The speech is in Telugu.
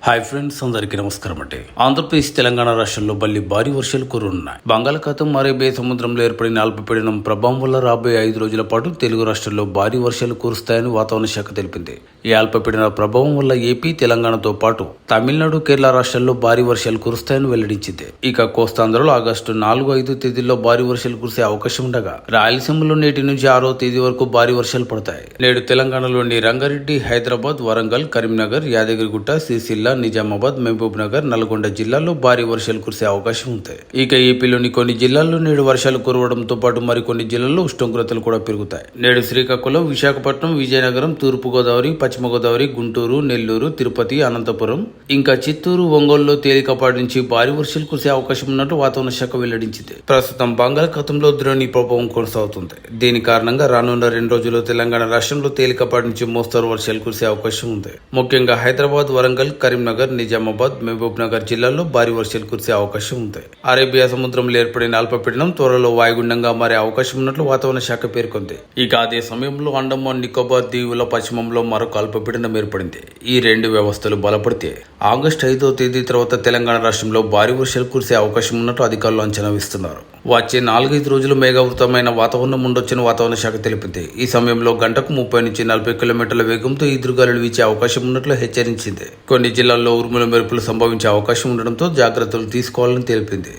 హాయ్ ఫ్రెండ్స్, అందరికీ నమస్కారం అండి. ఆంధ్రప్రదేశ్ తెలంగాణ రాష్ట్రంలో మళ్లీ భారీ వర్షాలు కురున్నాయి. బంగాళాఖాతం అరేబియా సముద్రంలో ఏర్పడిన అల్పపీడనం ప్రభావం వల్ల రాబోయే 5 రోజుల పాటు తెలుగు రాష్ట్రాల్లో భారీ వర్షాలు కురుస్తాయని వాతావరణ శాఖ తెలిపింది. ఈ అల్పపీడన ప్రభావం వల్ల ఏపీ, తెలంగాణతో పాటు తమిళనాడు, కేరళ రాష్ట్రాల్లో భారీ వర్షాలు కురుస్తాయని వెల్లడించింది. ఇక కోస్తాంధ్రలో ఆగస్టు 4, 5 తేదీల్లో భారీ వర్షాలు కురిసే అవకాశం ఉండగా రాయలసీమలో నేటి నుంచి 6వ తేదీ వరకు భారీ వర్షాలు పడతాయి. నేడు తెలంగాణలోని రంగారెడ్డి, హైదరాబాద్, వరంగల్, కరీంనగర్, యాదగిరిగుట్ట, సిరిసిల్ల, నిజామాబాద్, మహబూబ్ నగర్, నల్గొండ జిల్లాల్లో భారీ వర్షాలు కురిసే అవకాశం ఉంది. ఇక ఏపీలోని కొన్ని జిల్లాల్లో నేడు వర్షాలు కురవడంతో పాటు మరికొన్ని జిల్లాల్లో ఉష్ణోగ్రతలు కూడా పెరుగుతాయి. నేడు శ్రీకాకుళం, విశాఖపట్నం, విజయనగరం, తూర్పు గోదావరి, పశ్చిమ గోదావరి, గుంటూరు, నెల్లూరు, తిరుపతి, అనంతపురం, ఇంకా చిత్తూరు, ఒంగోలులో తేలికపాటి నుంచి భారీ వర్షాలు కురిసే అవకాశం ఉన్నట్టు వాతావరణ శాఖ వెల్లడించింది. ప్రస్తుతం బంగాళాఖాతంలో ద్రోణి ప్రభావం కొనసాగుతుంది. దీని కారణంగా రానున్న 2 రోజుల్లో తెలంగాణ రాష్ట్రంలో తేలికపాటి నుంచి మోస్తరు వర్షాలు కురిసే అవకాశం ఉంది. ముఖ్యంగా హైదరాబాద్, వరంగల్, కరీంనగర్, నిజామాబాద్, మహబూబ్ నగర్ జిల్లాల్లో భారీ వర్షాలు కురిసే అవకాశం ఉంది. అరేబియా సముద్రంలో ఏర్పడిన అల్పపీడనం త్వరలో వాయుగుండంగా మారే అవకాశం ఉన్నట్లు వాతావరణ శాఖ పేర్కొంది. ఇక అదే సమయంలో అండమాన్ నికోబార్ దీవుల పశ్చిమంలో మరొక అల్పపీడనం ఏర్పడింది. ఈ 2 వ్యవస్థలు బలపడితే ఆగస్టు 5వ తేదీ తర్వాత తెలంగాణ రాష్ట్రంలో భారీ వర్షాలు కురిసే అవకాశం ఉన్నట్టు అధికారులు అంచనా వేస్తున్నారు. వచ్చే 4-5 రోజులు మేఘావృతమైన వాతావరణం ఉండొచ్చని వాతావరణ శాఖ తెలిపింది. ఈ సమయంలో గంటకు 30 నుంచి 40 కిలోమీటర్ల వేగంతో ఈదురుగాలులు వీచే అవకాశం ఉన్నట్లు హెచ్చరించింది. కొన్ని జిల్లాల్లో ఉరుముల మెరుపులు సంభవించే అవకాశం ఉండడంతో జాగ్రత్తలు తీసుకోవాలని తెలిపింది.